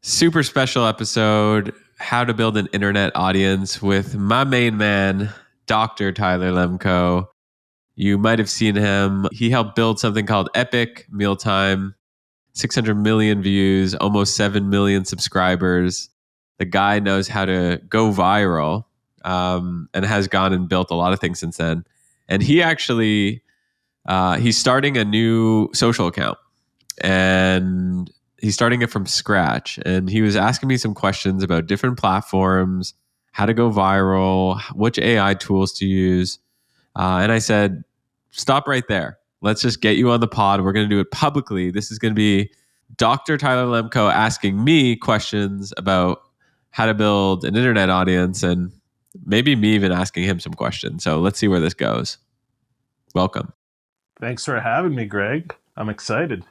Super special episode, how to build an internet audience with my main man, Dr. Tyler Lemco. You might have seen him. He helped build something called Epic Mealtime, 600 million views, almost 7 million subscribers. The guy knows how to go viral and has gone and built a lot of things since then. And he actually, he's starting a new social account. And he's starting it from scratch. And he was asking me some questions about different platforms, how to go viral, which AI tools to use. And I said, stop right there. Let's just get you on the pod. We're going to do it publicly. This is going to be Dr. Tyler Lemco asking me questions about how to build an internet audience and maybe me even asking him some questions. So let's see where this goes. Welcome. Thanks for having me, Greg. I'm excited.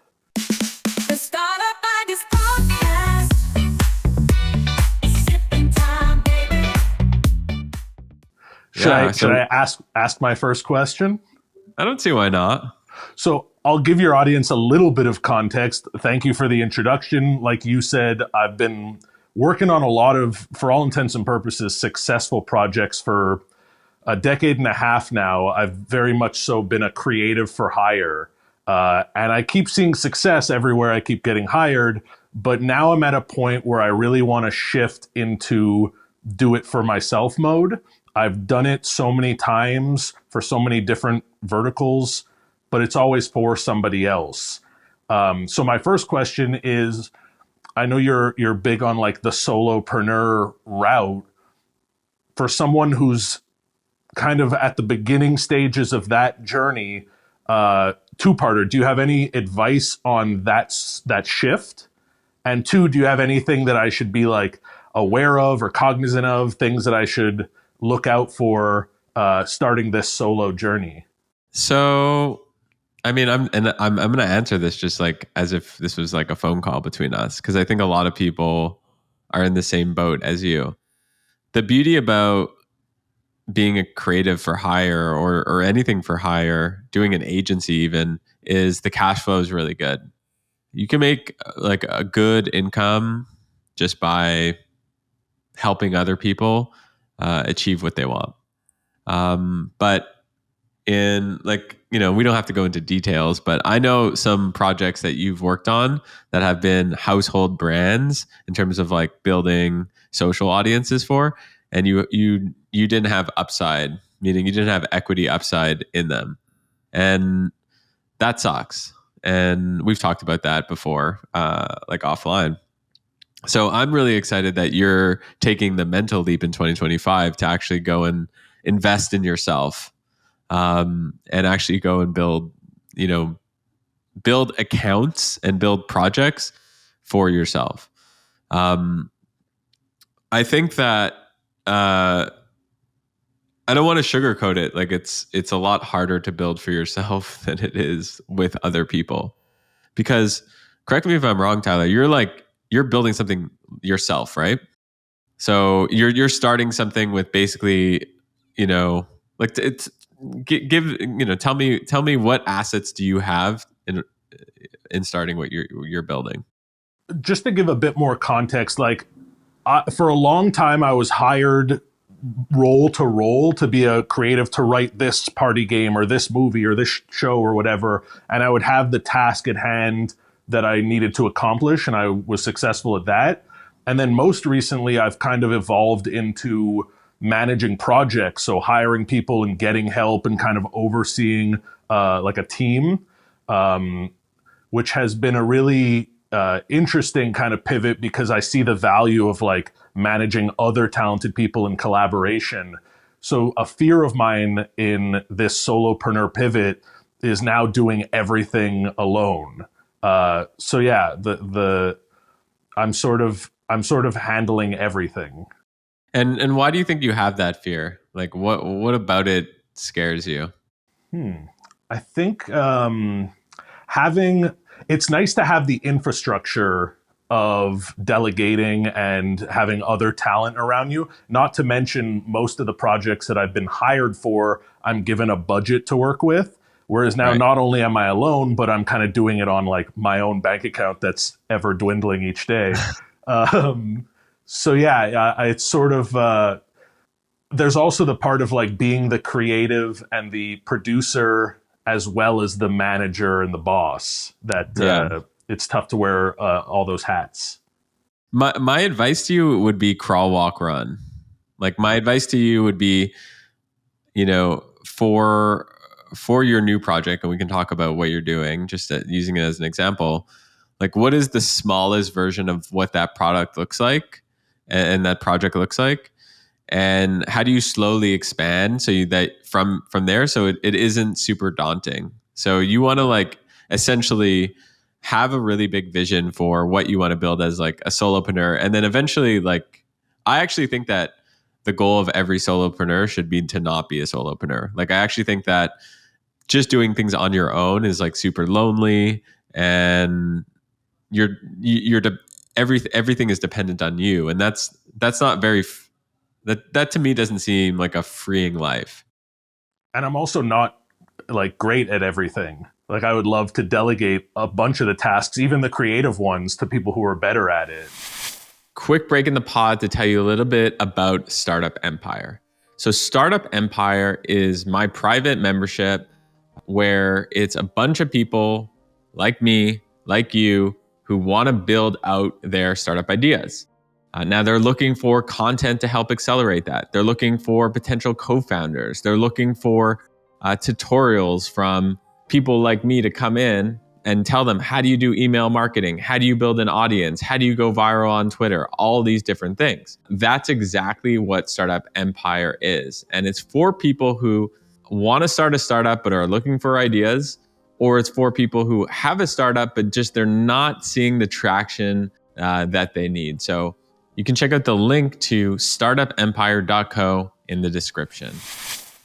Should I ask my first question? I don't see why not. So I'll give your audience a little bit of context. Thank you for the introduction. Like you said, I've been working on a lot of, for all intents and purposes, successful projects for a decade and a half now. I've very much so been a creative for hire. And I keep seeing success everywhere I keep getting hired. But now I'm at a point where I really want to shift into do it for myself mode. I've done it so many times for so many different verticals, but it's always for somebody else. So my first question is, I know you're big on like the solopreneur route. For someone who's kind of at the beginning stages of that journey, two-parter, do you have any advice on that shift? And two, do you have anything that I should be like aware of or cognizant of, things that I should look out for starting this solo journey? So, I mean, I'm going to answer this just like as if this was like a phone call between us, because I think a lot of people are in the same boat as you. The beauty about being a creative for hire or anything for hire, doing an agency even, is the cash flow is really good. You can make like a good income just by helping other people achieve what they want. But in like, we don't have to go into details, but I know some projects that you've worked on that have been household brands in terms of like building social audiences for, and you didn't have upside, meaning you didn't have equity upside in them. And that sucks. And we've talked about that before, like offline. So I'm really excited that you're taking the mental leap in 2025 to actually go and invest in yourself, and actually go and build accounts and build projects for yourself. I think that I don't want to sugarcoat it. Like it's a lot harder to build for yourself than it is with other people. Because correct me if I'm wrong, Tyler, you're building something yourself, right? So you're starting something with basically, like it's tell me what assets do you have in starting what you're building? Just to give a bit more context, like for a long time I was hired role to role to be a creative, to write this party game or this movie or this show or whatever, and I would have the task at hand that I needed to accomplish, and I was successful at that. And then most recently, I've kind of evolved into managing projects, so hiring people and getting help and kind of overseeing like a team, which has been a really interesting kind of pivot, because I see the value of like managing other talented people in collaboration. So a fear of mine in this solopreneur pivot is now doing everything alone. So yeah, I'm sort of handling everything. And why do you think you have that fear? Like what about it scares you? I think it's nice to have the infrastructure of delegating and having other talent around you. Not to mention most of the projects that I've been hired for, I'm given a budget to work with. Whereas now, Not only am I alone, but I'm kind of doing it on like my own bank account that's ever dwindling each day. Um, so yeah, it's sort of there's also the part of like being the creative and the producer as well as the manager and the boss that Yeah. it's tough to wear all those hats. My advice to you would be crawl, walk, run. Like my advice to you would be, you know, for your new project, and we can talk about what you're doing, just using it as an example. Like, what is the smallest version of what that product looks like, and that project looks like, and how do you slowly expand so that from there, so it isn't super daunting. So you want to like essentially have a really big vision for what you want to build as like a solopreneur, and then eventually, like, I actually think that the goal of every solopreneur should be to not be a solopreneur. Like, I actually think that just doing things on your own is like super lonely, and you're everything is dependent on you, and that's not very that to me doesn't seem like a freeing life. And I'm also not like great at everything. Like I would love to delegate a bunch of the tasks, even the creative ones, to people who are better at it. Quick break in the pod to tell you a little bit about Startup Empire. So Startup Empire is my private membership where it's a bunch of people like me, like you, who want to build out their startup ideas. Now they're looking for content to help accelerate that. They're looking for potential co-founders. They're looking for tutorials from people like me to come in and tell them, how do you do email marketing? How do you build an audience? How do you go viral on Twitter? All these different things. That's exactly what Startup Empire is. And it's for people who want to start a startup but are looking for ideas, or it's for people who have a startup but just they're not seeing the traction that they need. So you can check out the link to startupempire.co in the description.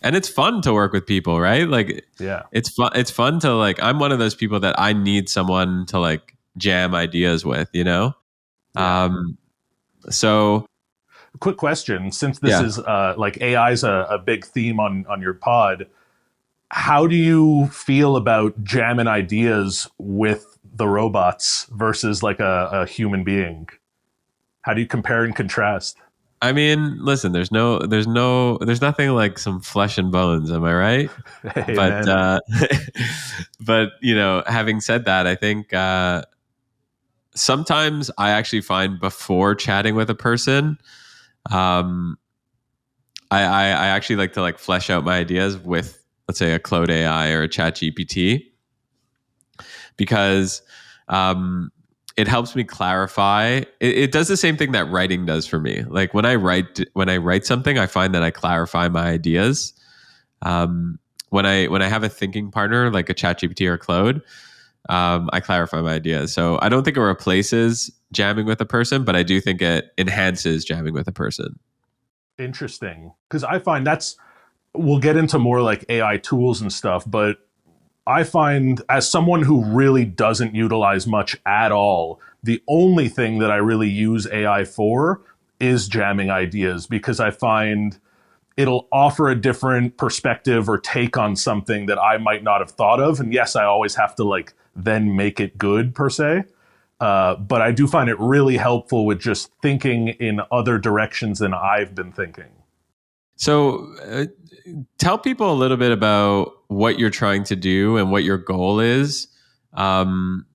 And it's fun to work with people, right? Like, Yeah. it's fun. It's fun to like, I'm one of those people that I need someone to like jam ideas with, you know? Yeah. So Quick question, since this yeah, is like AI is a big theme on your pod, how do you feel about jamming ideas with the robots versus like a human being? How do you compare and contrast? I mean, listen, there's nothing like some flesh and bones. Am I right? Hey, But, man. but you know, having said that, I think, sometimes I actually find before chatting with a person, um, I actually like to like flesh out my ideas with, let's say, a Claude AI or a Chat GPT, because it helps me clarify. It does the same thing that writing does for me. Like when I write something, I find that I clarify my ideas. When I have a thinking partner like a ChatGPT or a Claude, I clarify my ideas. So I don't think it replaces jamming with a person, but I do think it enhances jamming with a person. Interesting. Because I find we'll get into more like AI tools and stuff, but I find as someone who really doesn't utilize much at all, the only thing that I really use AI for is jamming ideas because I find it'll offer a different perspective or take on something that I might not have thought of. And yes, I always have to like then make it good per se. But I do find it really helpful with just thinking in other directions than I've been thinking. So tell people a little bit about what you're trying to do and what your goal is, um,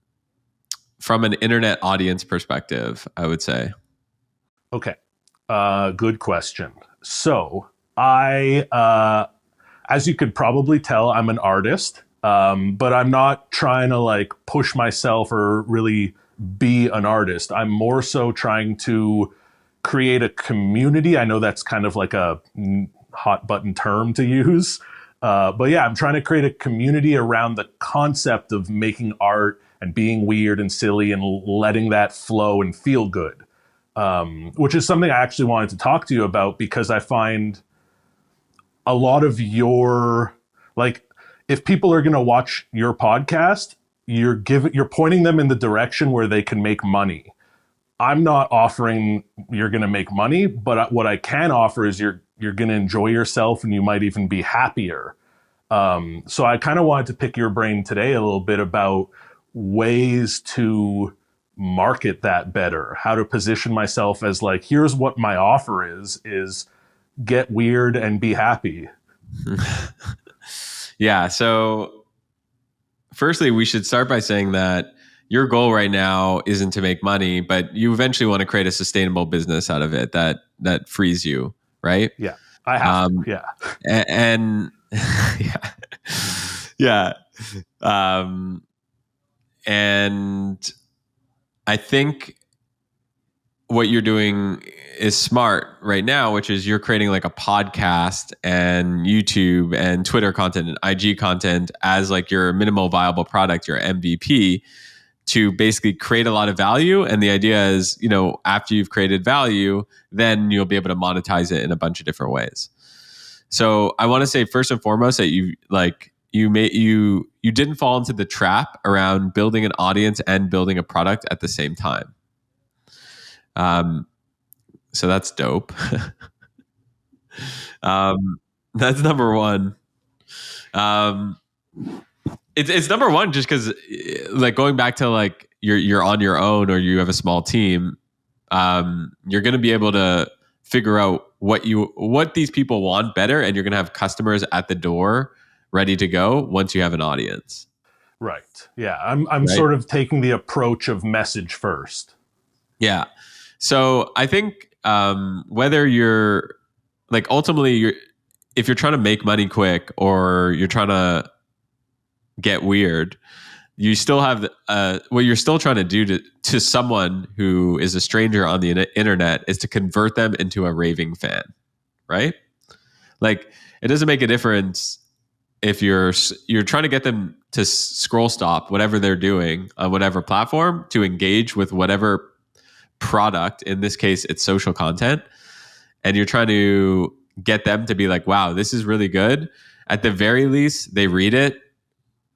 from an internet audience perspective, I would say. Okay. Good question. So as you could probably tell, I'm an artist, but I'm not trying to like push myself or really be an artist. I'm more so trying to create a community. I know that's kind of like a hot button term to use. But yeah, I'm trying to create a community around the concept of making art and being weird and silly and letting that flow and feel good. Which is something I actually wanted to talk to you about because I find a lot of your like if people are going to watch your podcast, you're pointing them in the direction where they can make money. I'm not offering you're going to make money, but what I can offer is you're going to enjoy yourself and you might even be happier. So I kind of wanted to pick your brain today a little bit about ways to market that better, how to position myself as like, here's what my offer is get weird and be happy. Yeah. So firstly, we should start by saying that your goal right now isn't to make money, but you eventually want to create a sustainable business out of it that frees you, right? Yeah, I have to. Um, Yeah. and yeah, yeah. Um, and I think what you're doing is smart right now, which is you're creating like a podcast and YouTube and Twitter content and IG content as like your minimal viable product, your MVP, to basically create a lot of value. And the idea is, after you've created value, then you'll be able to monetize it in a bunch of different ways. So I want to say first and foremost that you didn't fall into the trap around building an audience and building a product at the same time. So that's dope. That's number one. Um, it's number one just because, like, going back to like you're on your own or you have a small team, you're going to be able to figure out what these people want better, and you're going to have customers at the door ready to go once you have an audience. Right. Yeah. I'm Right. sort of taking the approach of message first. Yeah. So I think whether you're like ultimately if you're trying to make money quick or you're trying to get weird, you still have what you're still trying to do to someone who is a stranger on the internet is to convert them into a raving fan, right? Like it doesn't make a difference if you're trying to get them to scroll stop whatever they're doing on whatever platform to engage with whatever product. In this case, it's social content, and you're trying to get them to be like, wow, this is really good. At the very least, they read it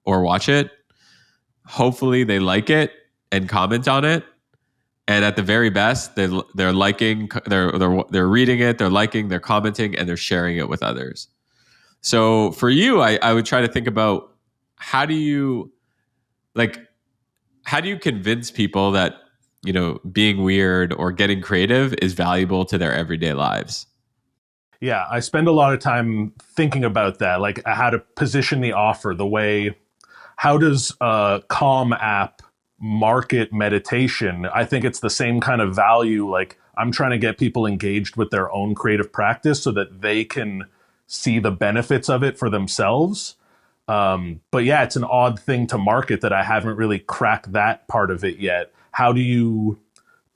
or watch it. Hopefully they like it and comment on it. And at the very best, they're liking, they're reading it, they're liking, they're commenting, and they're sharing it with others. So for you, I would try to think about how do you like how do you convince people that being weird or getting creative is valuable to their everyday lives? Yeah, I spend a lot of time thinking about that, like how to position the offer, the way, how does a Calm app market meditation? I think it's the same kind of value. Like I'm trying to get people engaged with their own creative practice so that they can see the benefits of it for themselves. But yeah, it's an odd thing to market that I haven't really cracked that part of it yet. How do you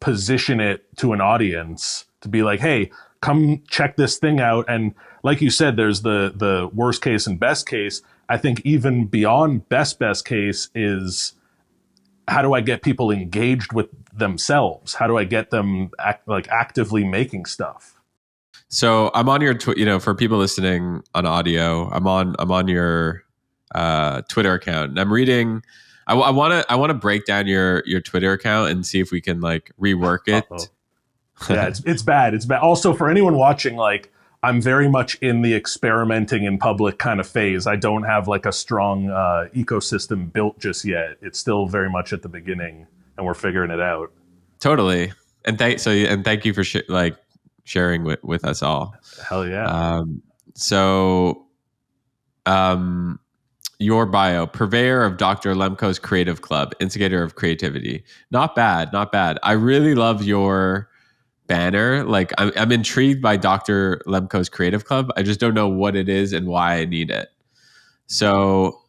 position it to an audience to be like, hey, come check this thing out? And like you said, there's the worst case and best case. I think even beyond best case is how do I get people engaged with themselves? How do I get them actively making stuff? So I'm on your, for people listening on audio, I'm on your Twitter account, and I'm reading. I want to break down your Twitter account and see if we can like rework Uh-oh. it. Yeah, it's bad. It's bad. Also, for anyone watching, like I'm very much in the experimenting in public kind of phase. I don't have like a strong ecosystem built just yet. It's still very much at the beginning, and we're figuring it out. Totally. And thank you for sharing with us all. Hell yeah. Um, so, um, your bio, purveyor of Dr. Lemco's Creative Club, instigator of creativity. Not bad, not bad. I really love your banner. Like, I'm intrigued by Dr. Lemco's Creative Club. I just don't know what it is and why I need it. So,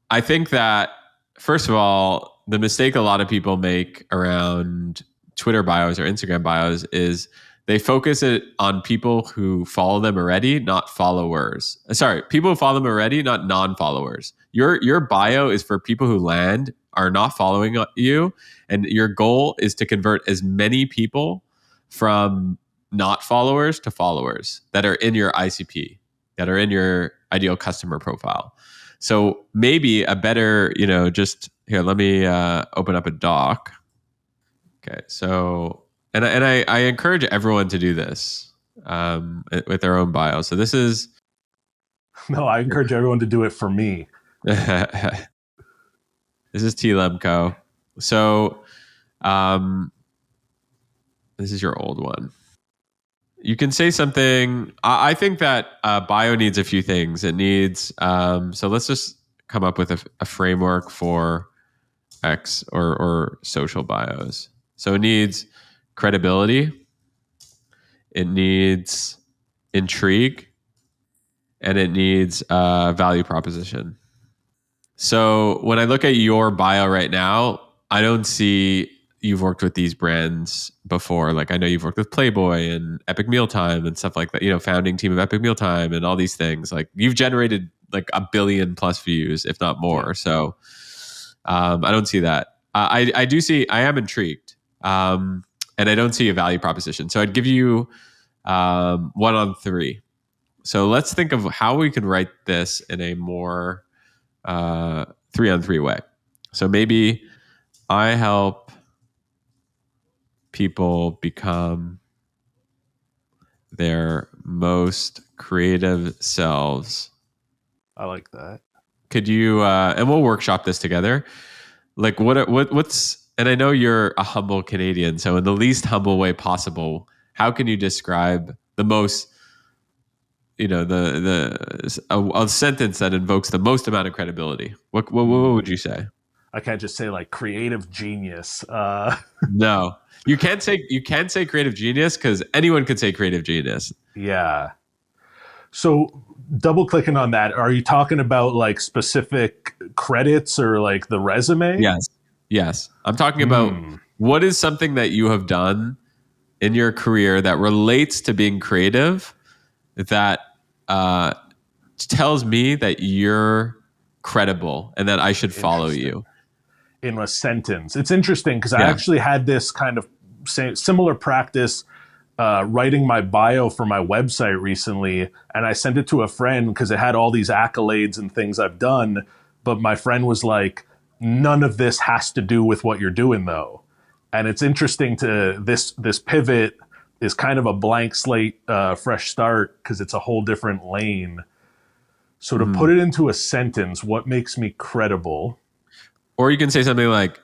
I think that, first of all, the mistake a lot of people make around Twitter bios or Instagram bios is they focus it on people who follow them already, not followers. Sorry, people who follow them already, not non-followers. Your bio is for people who are not following you, and your goal is to convert as many people from not followers to followers that are in your ICP, that are in your ideal customer profile. So maybe a better, just here, let me open up a doc. Okay. So, and I encourage everyone to do this with their own bio. So this is, No, I encourage everyone to do it for me. this is T Lemco. So Um, this is your old one. You can say something. I think that bio needs a few things. It needs, so let's just come up with a framework for X or social bios. So it needs credibility, it needs intrigue, and it needs value proposition. So when I look at your bio right now, I don't see you've worked with these brands before. Like I know you've worked with Playboy and Epic Mealtime and stuff like that, founding team of Epic Mealtime and all these things. Like you've generated like 1 billion plus views, if not more. So I don't see that. I do see, I am intrigued. And I don't see a value proposition. So I'd give you 1 on 3. So let's think of how we could write this in a more 3-on-3 way. So maybe I help people become their most creative selves. I like that. Could you and we'll workshop this together. Like what's, and I know you're a humble Canadian, so in the least humble way possible, how can you describe the most, a sentence that invokes the most amount of credibility? What would you say? I can't just say like creative genius. No, you can't say creative genius because anyone could say creative genius. Yeah. So double clicking on that, are you talking about like specific credits or like the resume? Yes. I'm talking about what is something that you have done in your career that relates to being creative that tells me that you're credible and that I should follow you. In a sentence. It's interesting because I Yeah. actually had this kind of similar practice writing my bio for my website recently, and I sent it to a friend because it had all these accolades and things I've done. But my friend was like, none of this has to do with what you're doing, though. And it's interesting to this pivot is kind of a blank slate, fresh start because it's a whole different lane. So to put it into a sentence, what makes me credible? Or you can say something like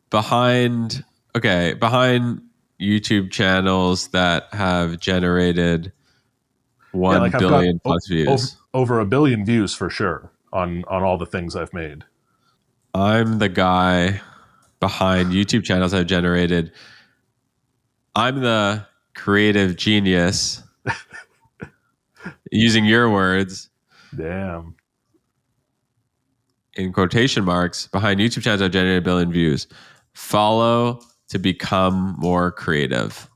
behind YouTube channels that have generated 1 billion plus views. Over 1 billion views for sure on all the things I've made. I'm the guy behind YouTube channels I've generated. I'm the creative genius, using your words, Damn. in quotation marks, behind YouTube channels I've generated 1 billion views. Follow to become more creative.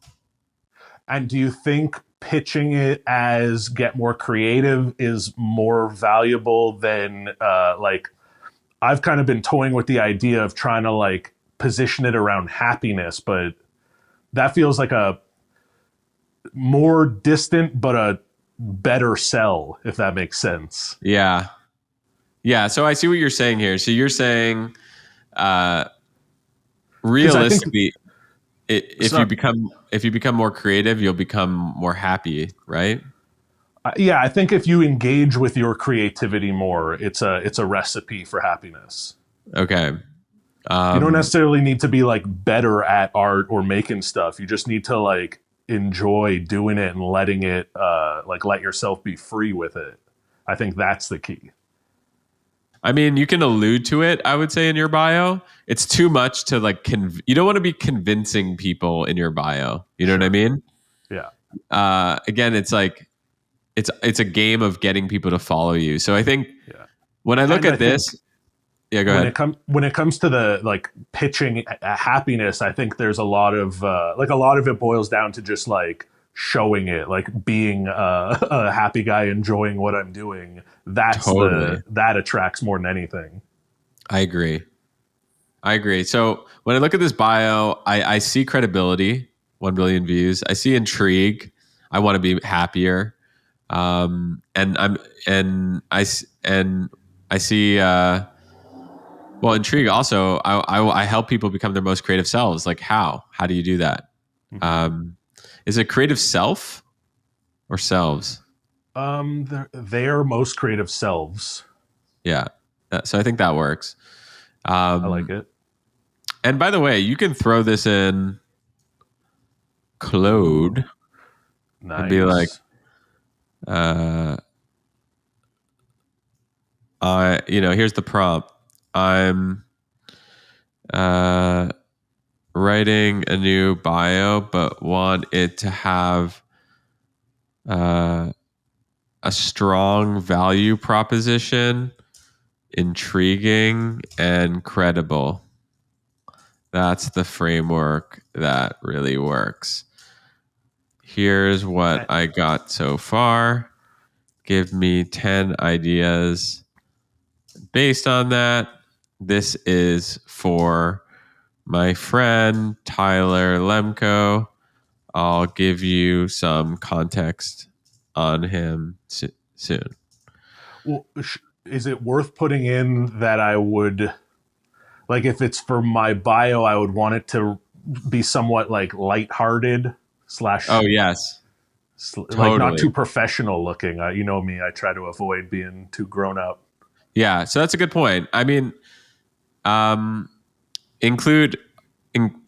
And do you think pitching it as get more creative is more valuable than like I've kind of been toying with the idea of trying to like position it around happiness, but that feels like a more distant but a better sell, if that makes sense. Yeah. So I see what you're saying here. So you're saying realistically, if you become more creative, you'll become more happy, right? Yeah, I think if you engage with your creativity more, it's a recipe for happiness. Okay. You don't necessarily need to be like better at art or making stuff. You just need to like enjoy doing it and letting it like let yourself be free with it. I think that's the key. I mean, you can allude to it, I would say, in your bio. It's too much to like, you don't want to be convincing people in your bio. You know what I mean? Yeah. Again, it's like, it's a game of getting people to follow you. So I think when I look at this, go ahead. When it comes to the like pitching happiness, I think there's a lot of it boils down to just like showing it, like being a happy guy, enjoying what I'm doing. That's Totally. that attracts more than anything. I agree. So when I look at this bio, I see credibility, 1 billion views. I see intrigue. I want to be happier. And I see intrigue also. I help people become their most creative selves. Like how do you do that? Is it creative self or selves? Their most creative selves. Yeah. So I think that works. I like it. And by the way, you can throw this in Ooh, Claude and be like, nice. uh, here's the prompt. I'm uh, writing a new bio, but want it to have uh, a strong value proposition, intriguing, and credible. That's the framework that really works. Here's what I got so far. Give me 10 ideas based on that. This is for my friend Tyler Lemco. I'll give you some context on him soon. Well, is it worth putting in that I would, like, if it's for my bio, I would want it to be somewhat like lighthearted Oh, slash yes, like not totally. too professional looking. You know me, I try to avoid being too grown up. Yeah, so that's a good point. I mean, um, include,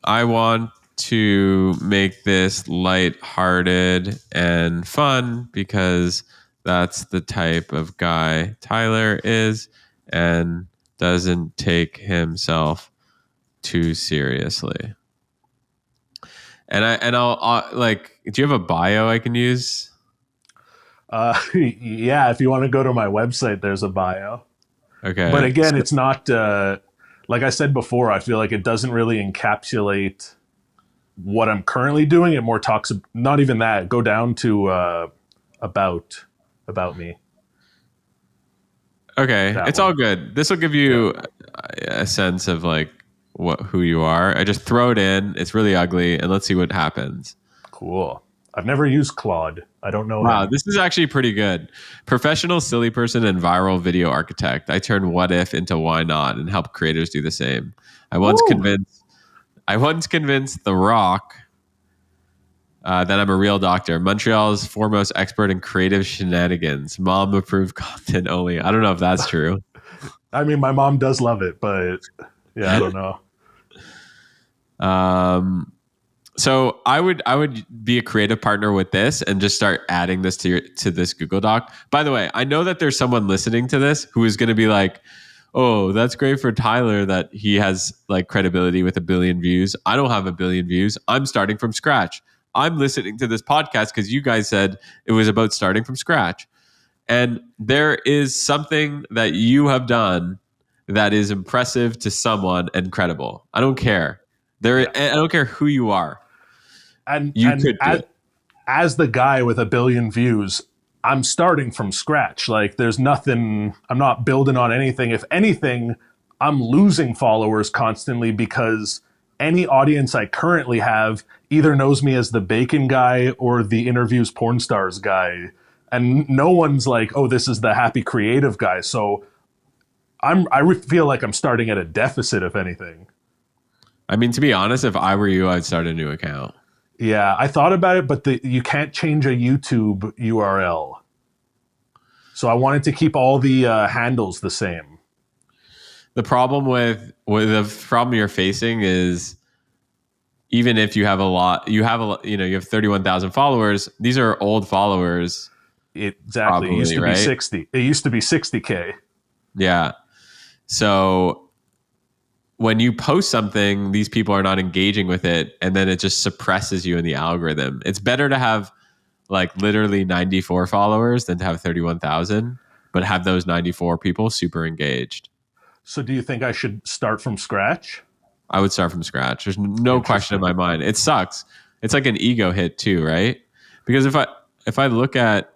I want to make this lighthearted and fun because that's the type of guy Tyler is and doesn't take himself too seriously. I'll like, do you have a bio I can use? Yeah, if you want to go to my website, there's a bio. But Okay. again, it's not like I said before. I feel like it doesn't really encapsulate what I'm currently doing. It more talks, not even that. Go down to about about me. Okay, That it's all one. good. This will give Yeah, you a sense of like who you are. I just throw it in. It's really ugly, and let's see what happens. cool. I've never used Claude. I don't know Wow, him. this is actually pretty good. Professional silly person and viral video architect. I turn what if into why not and help creators do the same. I once Woo! convinced I once convinced The Rock that I'm a real doctor. Montreal's foremost expert in creative shenanigans. Mom approved content only. I don't know if that's true. I mean, my mom does love it, but yeah, I don't know. Um, so I would be a creative partner with this and just start adding this to this Google Doc. By the way, I know that there's someone listening to this who is going to be like, "Oh, that's great for Tyler that he has like credibility with 1 billion views. I don't have 1 billion views. I'm starting from scratch. I'm listening to this podcast because you guys said it was about starting from scratch." And there is something that you have done that is impressive to someone and credible. I don't care. Yeah, I don't care who you are. and You and could do it. as the guy with 1 billion views, I'm starting from scratch. Like, there's nothing. I'm not building on anything. If anything, I'm losing followers constantly because any audience I currently have either knows me as the bacon guy or the interviews porn stars guy, and no one's like, "Oh, this is the happy creative guy." So I feel like I'm starting at a deficit, if anything. I mean, to be honest, if I were you, I'd start a new account. Yeah, I thought about it, but you can't change a YouTube URL. So I wanted to keep all the handles the same. The problem with the problem you're facing is even if you have a lot, you have 31,000 followers. These are old followers, Exactly. It used probably, to be right? 60. It used to be 60K. Yeah. So when you post something, these people are not engaging with it, and then it just suppresses you in the algorithm. It's better to have like literally 94 followers than to have 31,000, but have those 94 people super engaged. So do you think I should start from scratch? I would start from scratch. There's no question in Interesting. my mind. It sucks. It's like an ego hit too, right? Because if I look at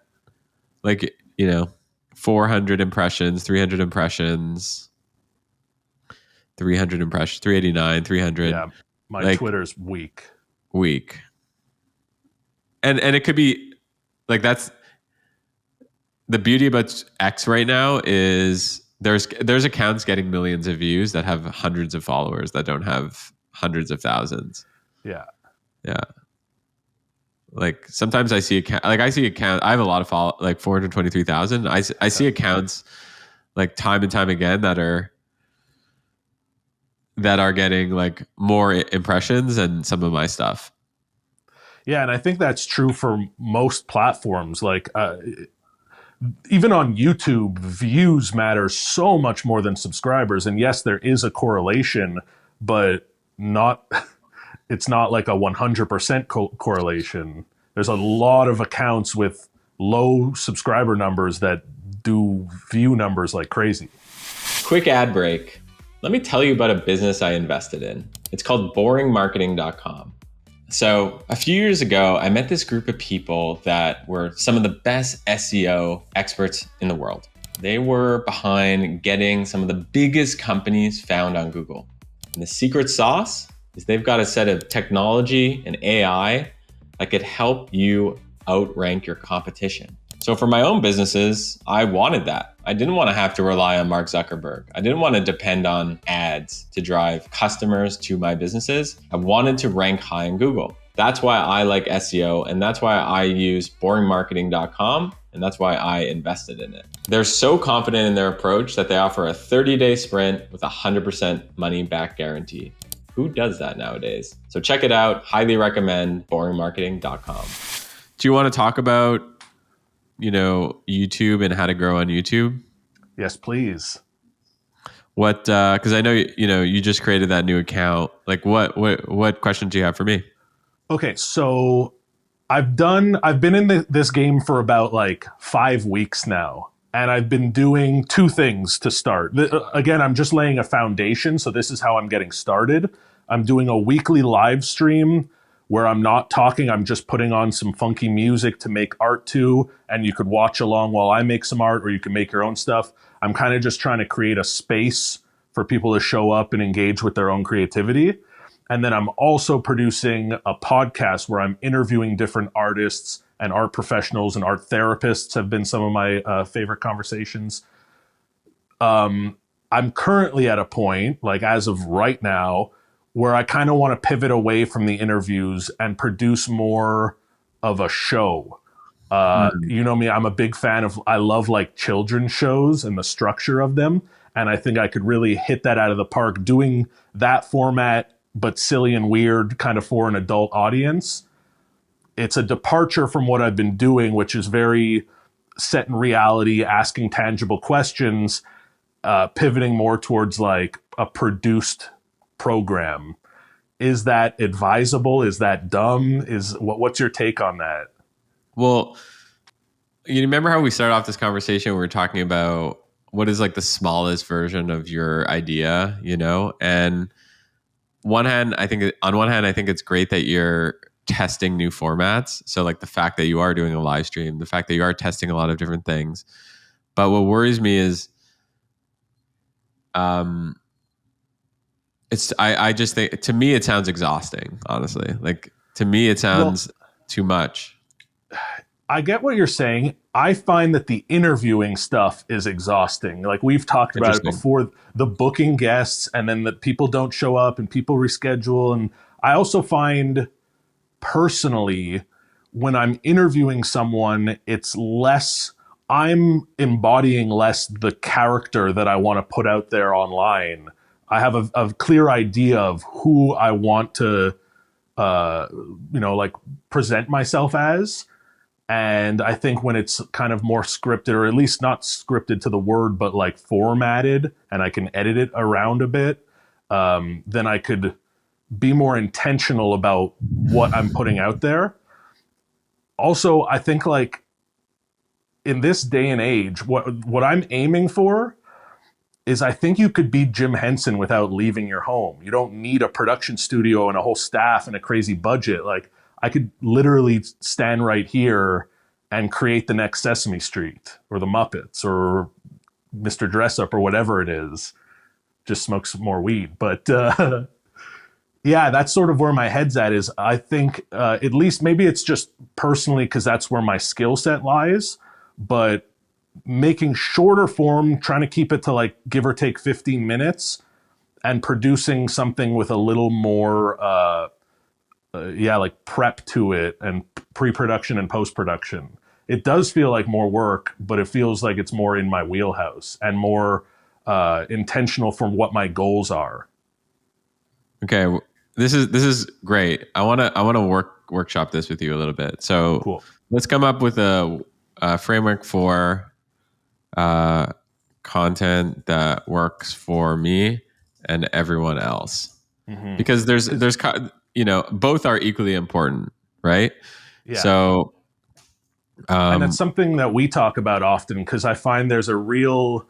like, 400 impressions, 300 impressions, 300 impressions, 389, 300, Yeah, my like Twitter's weak. week. And it could be like that's the beauty about X right now is there's accounts getting millions of views that have hundreds of followers that don't have hundreds of thousands. Yeah. Yeah. Like sometimes I see account. I have a lot of follow, like 423,000. I see accounts like time and time again that are getting like more impressions than some of my stuff. Yeah, and I think that's true for most platforms. Like even on YouTube, views matter so much more than subscribers. And yes, there is a correlation, but not it's not like a 100% correlation. There's a lot of accounts with low subscriber numbers that do view numbers like crazy. Quick ad break. Let me tell you about a business I invested in. It's called boringmarketing.com. So a few years ago, I met this group of people that were some of the best SEO experts in the world. They were behind getting some of the biggest companies found on Google. And the secret sauce is they've got a set of technology and AI that could help you outrank your competition. So for my own businesses, I wanted that. I didn't want to have to rely on Mark Zuckerberg. I didn't want to depend on ads to drive customers to my businesses. I wanted to rank high in Google. That's why I like SEO, and that's why I use boringmarketing.com, and that's why I invested in it. They're so confident in their approach that they offer a 30-day sprint with a 100% money back guarantee. Who does that nowadays? So check it out. Highly recommend boringmarketing.com. Do you want to talk about YouTube and how to grow on YouTube? Yes, please. What? Because I know you just created that new account. Like, what questions do you have for me? Okay, so I've been in this game for about like 5 weeks now, and I've been doing two things to start. Again, I'm just laying a foundation, so this is how I'm getting started. I'm doing a weekly live stream where I'm not talking, I'm just putting on some funky music to make art to, and you could watch along while I make some art, or you can make your own stuff. I'm kind of just trying to create a space for people to show up and engage with their own creativity. And then I'm also producing a podcast where I'm interviewing different artists and art professionals, and art therapists have been some of my favorite conversations. I'm currently at a point, like as of right now, where I kind of want to pivot away from the interviews and produce more of a show. You know me, I'm a big fan I love like children's shows and the structure of them. And I think I could really hit that out of the park doing that format, but silly and weird kind of for an adult audience. It's a departure from what I've been doing, which is very set in reality, asking tangible questions, pivoting more towards like a produced program. Is that advisable? Is that dumb? What's your take on that? Well, you remember how we started off this conversation? We were talking about what is like the smallest version of your idea, and on one hand, I think it's great that you're testing new formats. So like the fact that you are doing a live stream, the fact that you are testing a lot of different things. But what worries me is, I just think, to me, it sounds exhausting, honestly. Like, to me, it sounds too much. I get what you're saying. I find that the interviewing stuff is exhausting. Like we've talked about it before, the booking guests and then the people don't show up and people reschedule. And I also find personally, when I'm interviewing someone, I'm embodying less the character that I want to put out there online. I have a clear idea of who I want to, like present myself as. And I think when it's kind of more scripted, or at least not scripted to the word, but like formatted, and I can edit it around a bit, then I could be more intentional about what I'm putting out there. Also, I think like in this day and age, what I'm aiming for is I think you could be Jim Henson without leaving your home. You don't need a production studio and a whole staff and a crazy budget. Like I could literally stand right here and create the next Sesame Street or the Muppets or Mr. Dressup or whatever it is. Just smoke some more weed. But yeah, that's sort of where my head's at. Is I think at least maybe it's just personally because that's where my skill set lies. But making shorter form, trying to keep it to like give or take 15 minutes and producing something with a little more like prep to it and pre-production and post-production. It does feel like more work, but it feels like it's more in my wheelhouse and more intentional from what my goals are. Okay, this is great. I want to workshop this with you a little bit. So Cool. let's come up with a framework for uh, content that works for me and everyone else. Hmm. Because Because both are equally important, right? yeah, So and that's um, something that we talk about often because I find there's a real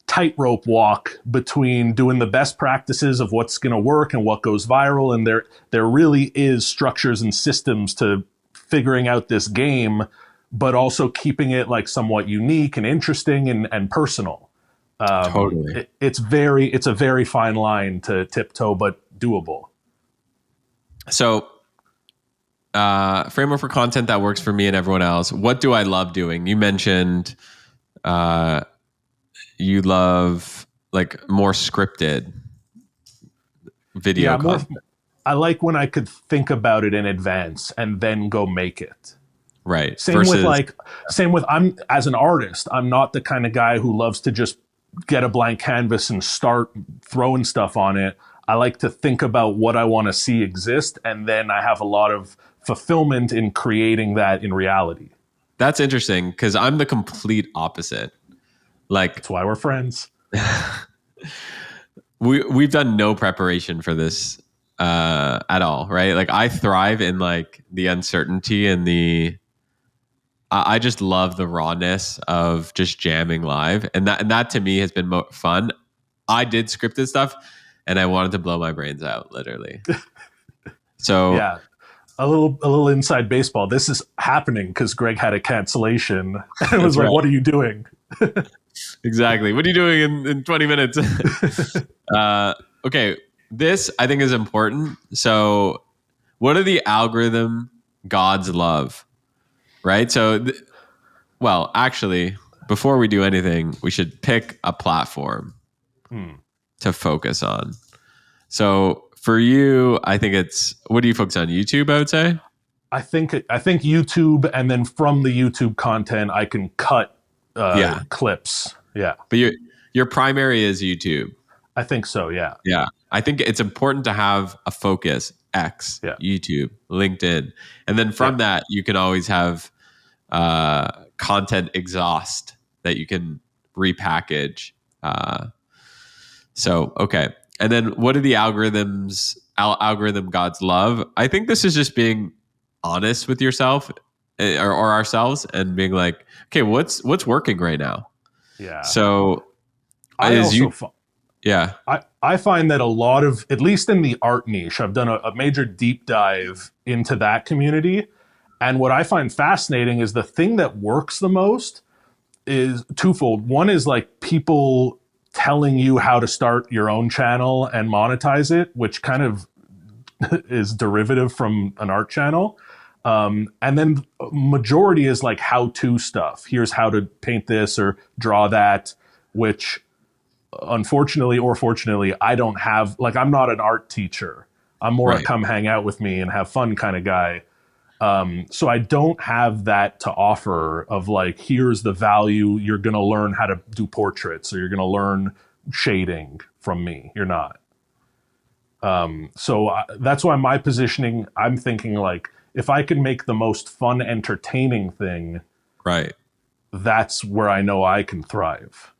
tightrope walk between doing the best practices of what's going to work and what goes viral, and there really is structures and systems to figuring out this game, but also keeping it like somewhat unique and interesting and personal. totally. It's a very fine line to tiptoe, but doable. So framework for content that works for me and everyone else. What do I love doing? You mentioned uh, you love like more scripted video Yeah, more. content, I like when I could think about it in advance and then go make it. right? Same with Versus, like, same with I'm as an artist, I'm not the kind of guy who loves to just get a blank canvas and start throwing stuff on it. I like to think about what I want to see exist, and then I have a lot of fulfillment in creating that in reality. that's interesting because I'm the complete opposite. Like That's why we're friends. we've done no preparation for this at all, right? Like I thrive in like the uncertainty and I just love the rawness of just jamming live, and that to me has been fun. I did scripted stuff, and I wanted to blow my brains out, literally. So Yeah. A little inside baseball. This is happening because Greg had a cancellation and it was that's like, right, what are you doing? exactly. What are you doing in 20 minutes? uh, okay, this I think is important. So, what are the algorithm gods love? Right. So, well, actually, before we do anything, we should pick a platform Hmm. to focus on. So for you, I think it's what do you focus on? YouTube, I would say. I think YouTube, and then from the YouTube content, I can cut Yeah, clips. Yeah, but your primary is YouTube. I think so. Yeah, Yeah, I think it's important to have a focus. X, yeah, YouTube, LinkedIn, and then yeah, from that you can always have content exhaust that you can repackage. So okay, and then what do the algorithm gods love? I think this is just being honest with yourself or ourselves and being like, okay, what's working right now? yeah. So I is also you yeah, I find that a lot of, at least in the art niche, I've done a major deep dive into that community, and what I find fascinating is the thing that works the most is twofold. One is like people telling you how to start your own channel and monetize it, which kind of is derivative from an art channel. And then majority is like how-to stuff. Here's how to paint this or draw that, which unfortunately or fortunately, I don't have. Like, I'm not an art teacher. I'm more a right. come hang out with me and have fun kind of guy. So I don't have that to offer of like, here's the value. You're going to learn how to do portraits, or you're going to learn shading from me. You're not. So that's why my positioning, I'm thinking like, if I can make the most fun, entertaining thing, Right. that's where I know I can thrive.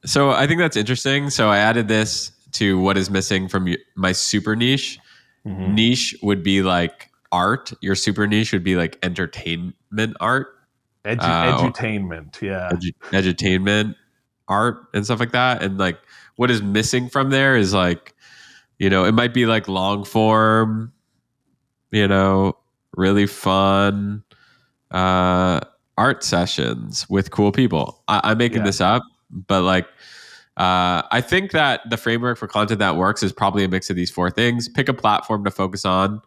So I think that's interesting. So I added this to what is missing from my super niche. Hmm. Niche would be like art. Your super niche would be like entertainment art, or Edutainment, yeah. edutainment art and stuff like that. And like what is missing from there is like, it might be like long form, you know, really fun uh, art sessions with cool people. I'm making Yeah. this up, but like, I think that the framework for content that works is probably a mix of these four things. Pick a platform to focus on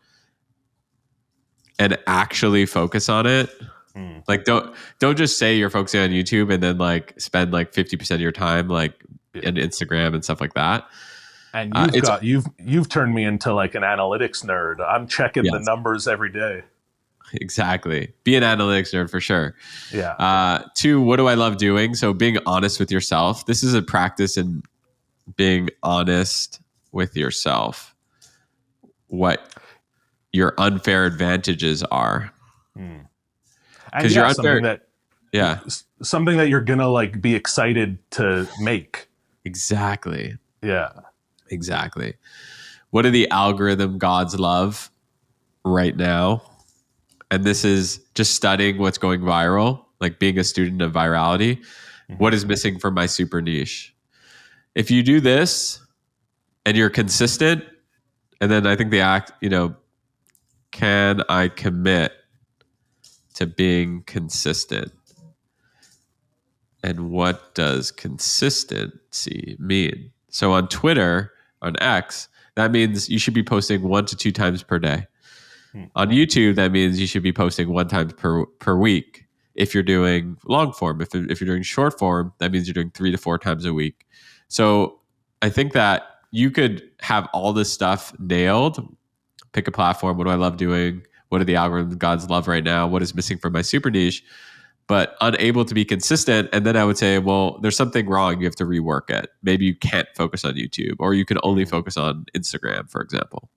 and actually focus on it. Mm. Like don't just say you're focusing on YouTube and then like spend like 50% of your time like Yeah. in Instagram and stuff like that. And It's you've turned me into like an analytics nerd. I'm checking the yes, numbers every day. exactly. Be an analytics nerd for sure. Yeah. Two, what do I love doing? So being honest with yourself. This is a practice in being honest with yourself. what your unfair advantages are. And Because yeah, you're unfair. Yeah, something that you're gonna like be excited to make. exactly. Yeah. Exactly. What do the algorithm gods love right now? And this is just studying what's going viral, like being a student of virality. What is missing for my super niche? If you do this and you're consistent, and then I think the act, can I commit to being consistent? And what does consistency mean? So on Twitter, on X, that means you should be posting 1 to 2 times per day. On YouTube, that means you should be posting 1 time per week. If you're doing long form, if you're doing short form, that means you're doing 3 to 4 times a week. So I think that you could have all this stuff nailed. Pick a platform. What do I love doing? What do the algorithm gods love right now? What is missing from my super niche? But unable to be consistent. And then I would say, well, there's something wrong. You have to rework it. Maybe you can't focus on YouTube, or you can only focus on Instagram, for example.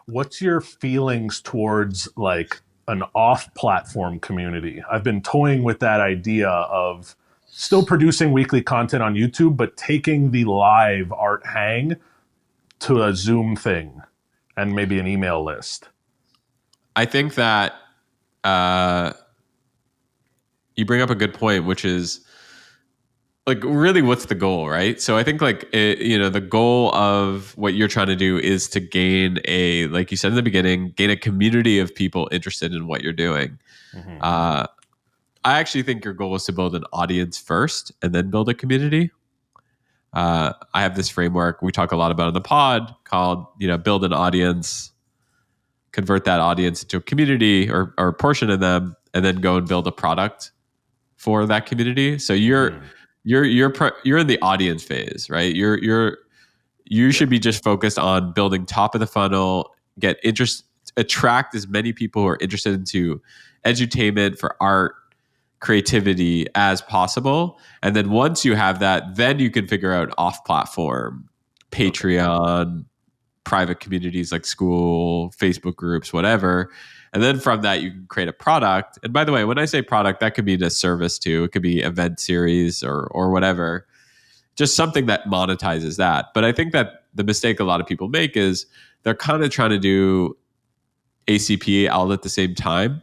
What's your feelings towards like an off-platform community? I've been toying with that idea of still producing weekly content on YouTube, but taking the live art hang to a Zoom thing and maybe an email list. I think that you bring up a good point, which is like really what's the goal, right? So I think like the goal of what you're trying to do is to gain like you said in the beginning, gain a community of people interested in what you're doing. I actually think your goal is to build an audience first and then build a community. I have this framework we talk a lot about on the pod called build an audience, convert that audience into a community or a portion of them, and then go and build a product for that community. So you're in the audience phase, right? You should be just focused on building top of the funnel, attract as many people who are interested into edutainment for art, creativity as possible. And then once you have that, then you can figure out off platform, Patreon, private communities like school, Facebook groups, whatever. And then from that, you can create a product. And by the way, when I say product, that could be a service too. It could be event series or whatever, just something that monetizes that. But I think that the mistake a lot of people make is they're kind of trying to do ACP all at the same time,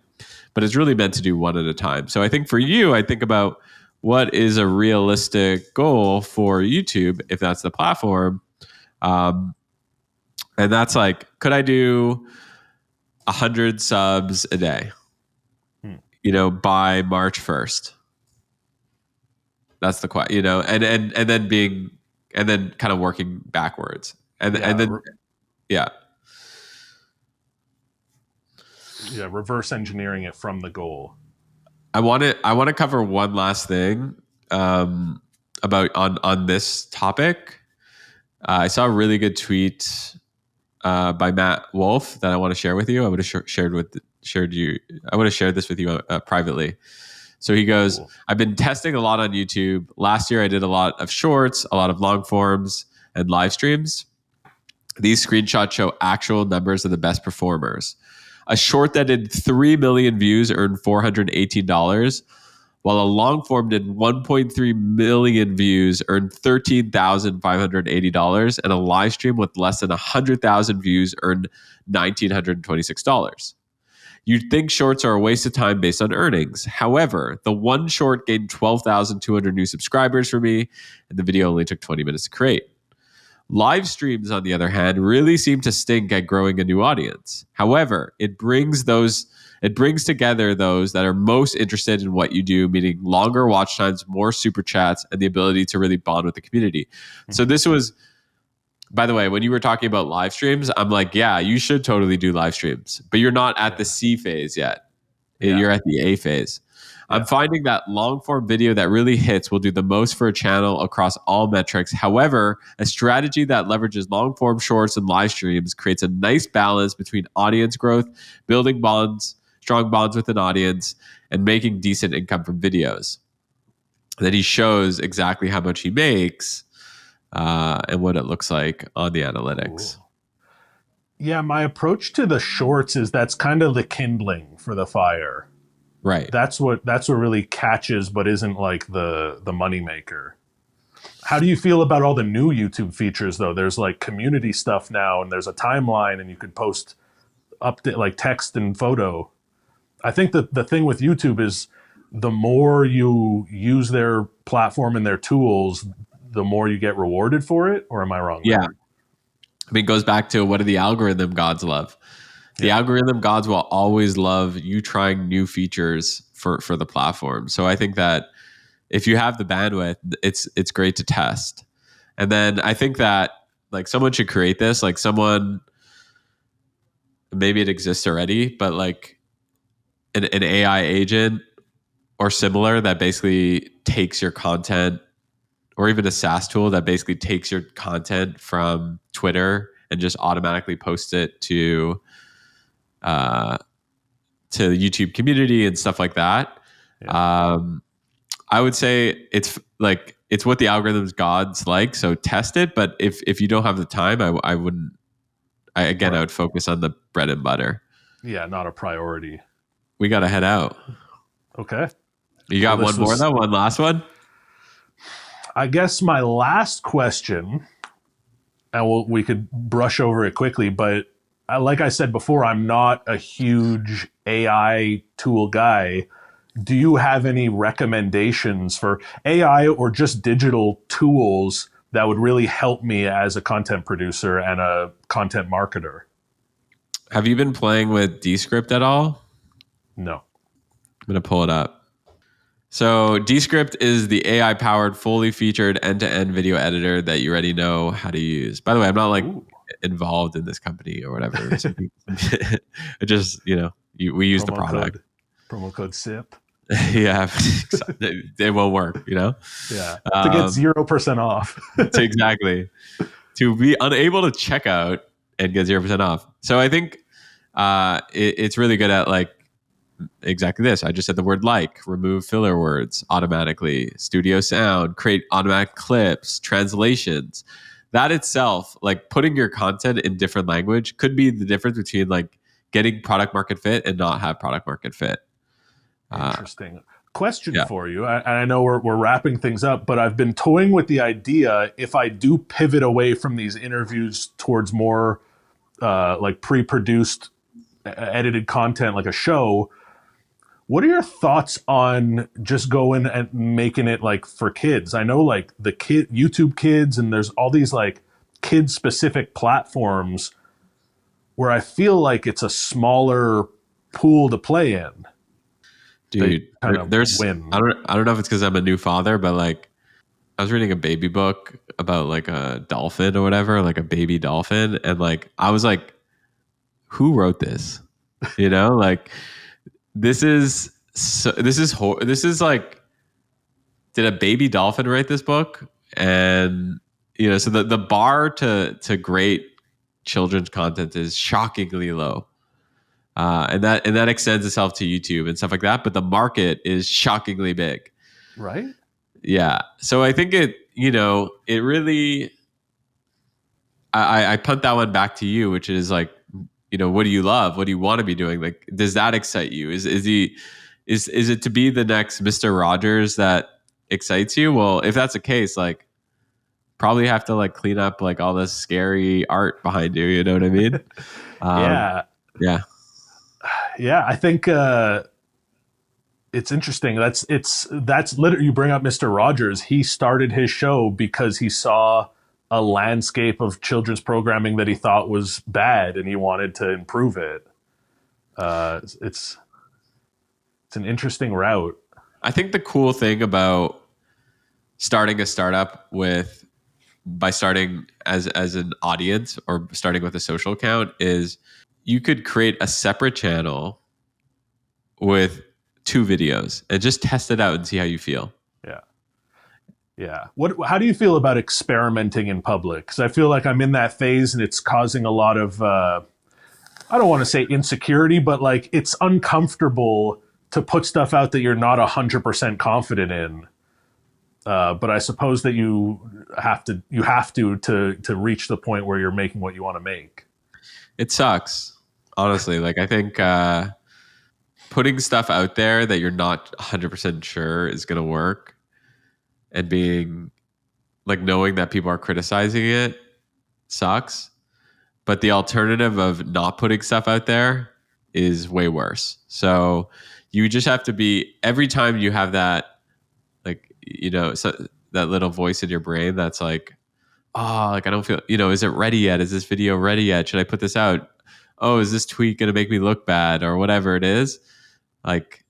but it's really meant to do one at a time. So I think for you, I think about what is a realistic goal for YouTube, if that's the platform. And that's like, could I do 100 subs a day, by March 1st? That's the question, and then kind of working backwards. And then reverse engineering it from the goal. I want to cover one last thing about on this topic. I saw a really good tweet by Matt Wolf that I want to share with you. I would have shared this with you privately. So he goes, cool. I've been testing a lot on YouTube. Last year, I did a lot of shorts, a lot of long forms, and live streams. These screenshots show actual numbers of the best performers. A short that did 3 million views earned $418, while a long form did 1.3 million views earned $13,580, and a live stream with less than 100,000 views earned $1,926. You'd think shorts are a waste of time based on earnings. However, the one short gained 12,200 new subscribers for me, and the video only took 20 minutes to create. Live streams, on the other hand, really seem to stink at growing a new audience. However, it brings together those that are most interested in what you do, meaning longer watch times, more super chats, and the ability to really bond with the community. So this was, by the way, when you were talking about live streams, I'm like, yeah, you should totally do live streams, but you're not at the C phase yet. Yeah. You're at the A phase. Yeah. I'm finding that long form video that really hits will do the most for a channel across all metrics. However, a strategy that leverages long form shorts and live streams creates a nice balance between audience growth, building strong bonds with an audience, and making decent income from videos. Then he shows exactly how much he makes and what it looks like on the analytics. Ooh. Yeah, my approach to the shorts is that's kind of the kindling for the fire. Right. That's what really catches, but isn't like the moneymaker. How do you feel about all the new YouTube features though? There's like community stuff now, and there's a timeline, and you could post update like text and photo. I think that the thing with YouTube is the more you use their platform and their tools, the more you get rewarded for it. Or am I wrong Yeah. there? I mean, it goes back to what do the algorithm gods love? The Yeah. algorithm gods will always love you trying new features for the platform. So I think that if you have the bandwidth, it's great to test. And then I think that like someone should create this, like someone, maybe it exists already, but like an AI agent or similar that basically takes your content, or even a SaaS tool that basically takes your content from Twitter and just automatically posts it uh, to the YouTube community and stuff like that. Yeah. I would say it's what the algorithms gods like. So test it, but if you don't have the time, I wouldn't. I Right. would focus on the bread and butter. Yeah, not a priority. We got to head out. Okay. You Well, got this one more was, though. One last one. I guess, my last question, and we could brush over it quickly, but like I said before, I'm not a huge AI tool guy. Do you have any recommendations for AI or just digital tools that would really help me as a content producer and a content marketer? Have you been playing with Descript at all? No. I'm gonna pull it up. So Descript is the AI powered, fully featured end to end video editor that you already know how to use. By the way, I'm not like Ooh. involved in this company or whatever. It just we use the promo product. code promo code SIP. Yeah, it won't work. Yeah. To get Um, 0% off. exactly, to be unable to check out and get 0% off. So I think it's really good at like exactly this. I just said the word like, remove filler words automatically, studio sound, create automatic clips, translations. That itself, like putting your content in different language, could be the difference between like getting product market fit and not have product market fit. Interesting. Question Yeah. for you. And I know we're wrapping things up, but I've been toying with the idea if I do pivot away from these interviews towards more like pre-produced edited content like a show. What are your thoughts on just going and making it like for kids? I know like the kid YouTube Kids, and there's all these like kid specific platforms where I feel like it's a smaller pool to play in. They Dude, kind of there's win. I don't know if it's because I'm a new father, but like I was reading a baby book about like a dolphin or whatever, like a baby dolphin, and like I was like, who wrote this? Like this is like, did a baby dolphin write this book? And so the bar to great children's content is shockingly low. And that extends itself to YouTube and stuff like that, but the market is shockingly big. Right? Yeah. So I think it really, I punt that one back to you, which is like, what do you love? What do you want to be doing? Like, does that excite you? Is it to be the next Mr. Rogers that excites you? Well, if that's the case, like probably have to like clean up like all this scary art behind you. You know what I mean? Um, Yeah. yeah. Yeah. I think it's interesting. That's literally, you bring up Mr. Rogers. He started his show because he saw a landscape of children's programming that he thought was bad, and he wanted to improve it. It's an interesting route. I think the cool thing about starting a startup by starting as an audience or starting with a social account is you could create a separate channel with 2 videos and just test it out and see how you feel. Yeah. Yeah. How do you feel about experimenting in public? Because I feel like I'm in that phase, and it's causing a lot of, I don't want to say insecurity, but like it's uncomfortable to put stuff out that you're not 100% confident in. But I suppose that you have to reach the point where you're making what you want to make. It sucks, honestly. Like I think putting stuff out there that you're not 100% sure is going to work, and being like knowing that people are criticizing it sucks. But the alternative of not putting stuff out there is way worse. So you just have to be, every time you have that, like, that little voice in your brain that's like, oh, like I don't feel, is it ready yet? Is this video ready yet? Should I put this out? Oh, is this tweet going to make me look bad or whatever it is? Like,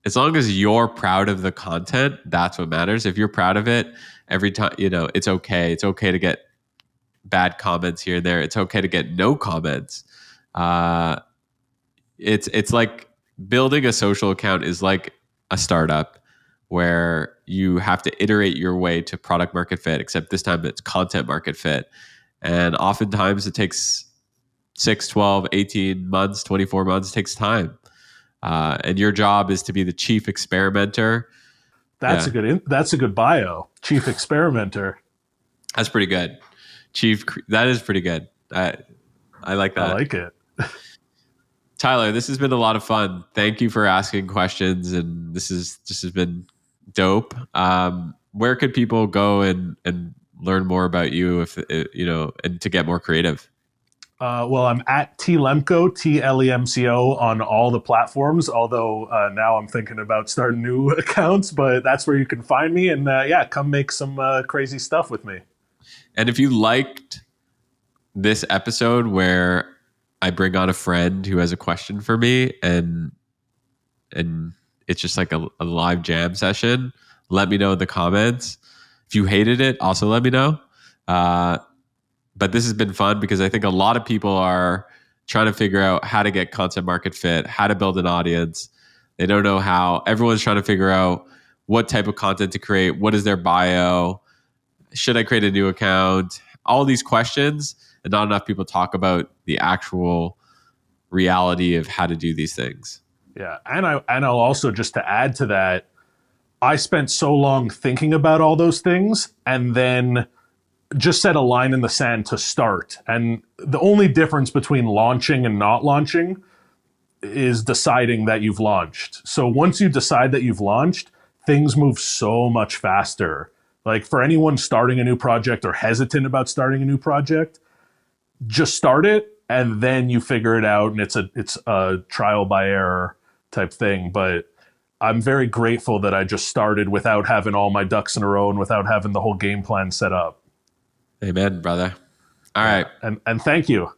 as long as you're proud of the content, that's what matters. If you're proud of it, every time, it's okay. It's okay to get bad comments here and there. It's okay to get no comments. It's like building a social account is like a startup where you have to iterate your way to product market fit, except this time it's content market fit. And oftentimes it takes 6, 12, 18 months, 24 months. It takes time. And your job is to be the chief experimenter. That's Yeah, that's a good bio. Chief experimenter. that's pretty good. That is pretty good. I like I that. like it. Tyler, this has been a lot of fun. Thank you for asking questions, and this has been dope. Where could people go and learn more about you, if and to get more creative? Well, I'm at Lemco, TLEMCO on all the platforms. Although now I'm thinking about starting new accounts, but that's where you can find me. And yeah, come make some crazy stuff with me. And if you liked this episode where I bring on a friend who has a question for me, and it's just like a live jam session, let me know in the comments. If you hated it, also let me know. But this has been fun because I think a lot of people are trying to figure out how to get content market fit, how to build an audience. They don't know how. Everyone's trying to figure out what type of content to create. What is their bio? Should I create a new account? All these questions, and not enough people talk about the actual reality of how to do these things. Yeah, and I'll also, just to add to that, I spent so long thinking about all those things, and then just set a line in the sand to start. And the only difference between launching and not launching is deciding that you've launched. So once you decide that you've launched, things move so much faster. Like for anyone starting a new project or hesitant about starting a new project, just start it and then you figure it out, and it's a trial by error type thing. But I'm very grateful that I just started without having all my ducks in a row and without having the whole game plan set up. Amen, brother. All right. And thank you.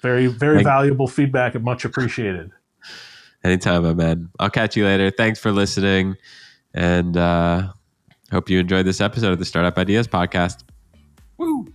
Very, very valuable feedback and much appreciated. Anytime, my man. I'll catch you later. Thanks for listening. And hope you enjoyed this episode of the Startup Ideas Podcast. Woo!